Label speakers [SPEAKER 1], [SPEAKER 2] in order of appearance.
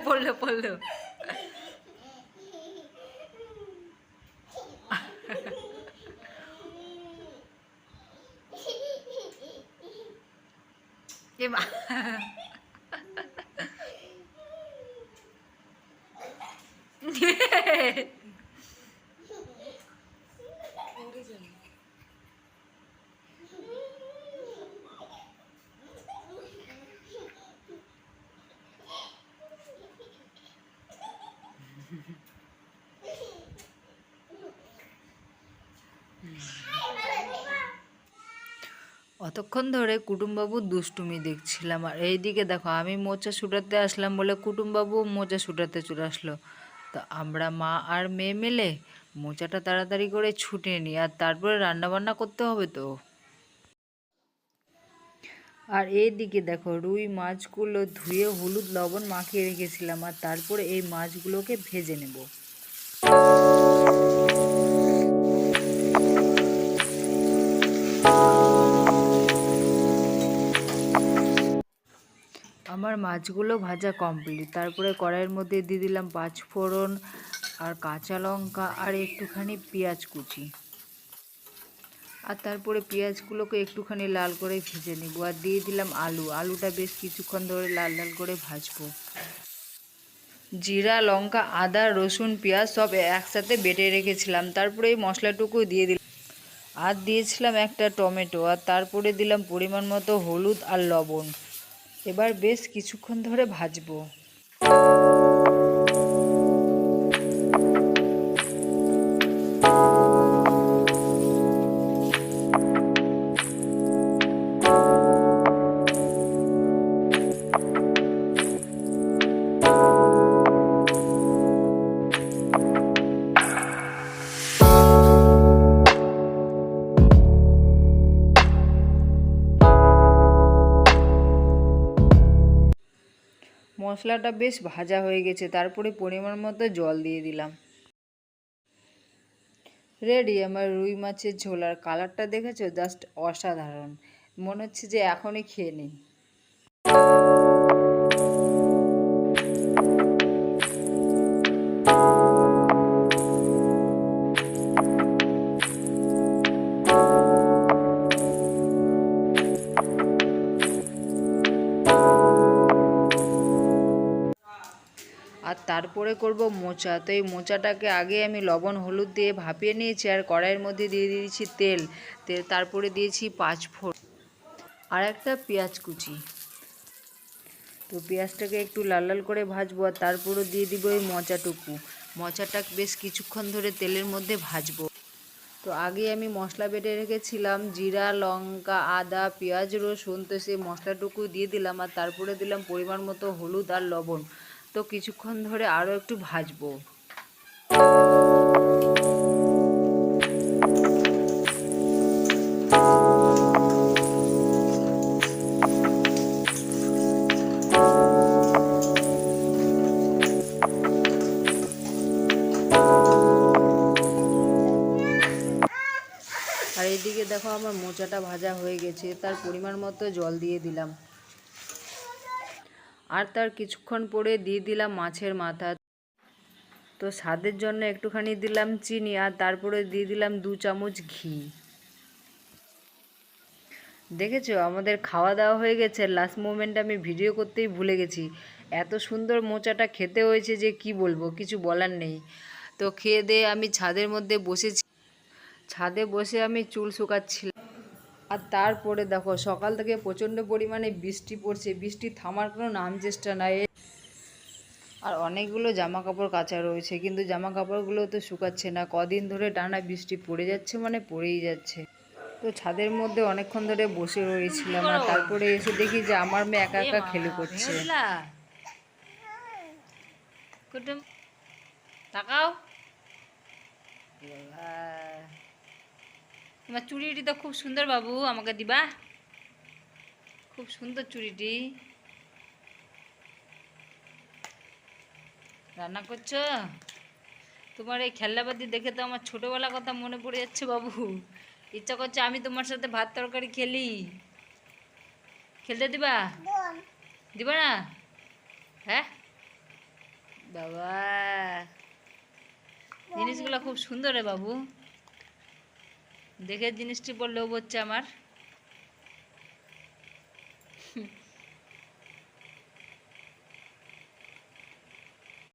[SPEAKER 1] পড়লো পড়লো। এবার অতক্ষণ ধরে কুটুমবাবুর দুষ্টুমি দেখছিলাম, আর এইদিকে দেখো আমি মোচা শুটাতে আসলাম বলে কুটুমবাবু মোচা শুটাতে চলে আসলো। তো আমরা মা আর মেয়ে মিলে মোচাটা তাড়াতাড়ি করে ছুটে নিই, আর তারপরে রান্নাবান্না করতে হবে তো। আর এইদিকে দেখো রুই মাছগুলো ধুয়ে হলুদ লবণ মাখিয়ে রেখেছিলাম, আর তারপরে এই মাছগুলোকে ভেজে নেব। আমার মাছগুলো ভাজা কমপ্লিট। তারপরে কড়াইয়ের মধ্যে দিয়ে দিলাম 5 ফোড়ন আর কাঁচা লঙ্কা আর একটুখানি পেঁয়াজ কুচি, আর তারপরে পেঁয়াজগুলোকে একটুখানি লাল করে ভেজে নেব। আর দিয়ে দিলাম আলুটা বেশ কিছুক্ষণ ধরে লাল লাল করে ভাজবো। জিরা লঙ্কা আদা রসুন পেঁয়াজ সব একসাথে বেটে রেখেছিলাম, তারপরে এই মশলাটুকু দিয়ে দিলাম। আর দিয়েছিলাম একটা টমেটো, আর তারপরে দিলাম পরিমাণ মতো হলুদ আর লবণ। এবার বেশ কিছুক্ষণ ধরে ভাজবো। মশলাটা বেশ ভাজা হয়ে গেছে, তারপরে পরিমাণ মতো জল দিয়ে দিলাম। রেডি আমার রুই মাছের ঝোল। আর কালারটা দেখেছো, জাস্ট অসাধারণ, মনে হচ্ছে যে এখনই খেয়ে নিই। আর তারপরে করব মোচা। তো এই মোচাটাকে আগে আমি লবণ হলুদ দিয়ে ভাপিয়ে নিয়েছি, আর কড়াইয়ের মধ্যে দিয়ে দিয়েছি তেল, তারপরে দিয়েছি 5 ফোড়ন আর একটা পেঁয়াজ কুচি। তো পেঁয়াজটাকে একটু লাল লাল করে ভাজবো, আর তারপরে দিয়ে দিব এই মোচাটা বেশ কিছুক্ষণ ধরে তেলের মধ্যে ভাজবো। তো আগে আমি মশলা বেটে রেখেছিলাম, জিরা লঙ্কা আদা পেঁয়াজ রসুন, তো সেই মশলাটুকু দিয়ে দিলাম, আর তারপরে দিলাম পরিমাণ মতো হলুদ আর লবণ। তো কিছুক্ষণ ধরে আরও একটু ভাজবো। আর এইদিকে দেখো আমার মোচাটা ভাজা হয়ে গেছে, তার পরিমাণ মতো জল দিয়ে দিলাম, আর তার কিছুক্ষণ পরে দিয়ে দিলাম মাছের মাথা। তো স্বাদের জন্য একটুখানি দিলাম চিনি, আর তারপরে দিয়ে দিলাম 2 চামচ ঘি। দেখেছো আমাদের খাওয়া দাওয়া হয়ে গেছে, লাস্ট মোমেন্টে আমি ভিডিও করতেই ভুলে গেছি। এত সুন্দর মোচাটা খেতে হয়েছে যে কি বলবো, কিছু বলার নেই। তো খেয়ে দিয়ে আমি ছাদের মধ্যে বসেছি, ছাদে বসে আমি চুল শুকাচ্ছিলাম। আর তারপরে দেখো সকাল থেকে প্রচণ্ড পরিমাণে বৃষ্টি পড়ছে, বৃষ্টি থামার কোনো নাম চেষ্টা নাই। আর অনেকগুলো জামা কাপড় কাচা রয়েছে, কিন্তু জামা কাপড়গুলো তো শুকাচ্ছে না, কদিন ধরে টানা বৃষ্টি পড়ে যাচ্ছে, মানে পড়েই যাচ্ছে। তো ছাদের মধ্যে অনেকক্ষণ ধরে বসে রয়েছিলাম, আর তারপরে এসে দেখি যে আমার মেয়ে একা একা খেলে করছে। কুটুম তাকাও, তোমার চুড়িটি তো খুব সুন্দর বাবু, আমাকে দিবা? খুব সুন্দর চুড়িটি। রান্না করছো? তোমার এই খেলনাবাতি দেখে তো আমার ছোটবেলার কথা মনে পড়ে যাচ্ছে বাবু। ইচ্ছা করছে আমি তোমার সাথে ভাত তরকারি খেলি। খেলতে দিবা? দিবা না? হ্যাঁ বাবা, জিনিসগুলো খুব সুন্দর রে বাবু, দেখে জিনিসটি পর লোভ হচ্ছে আমার।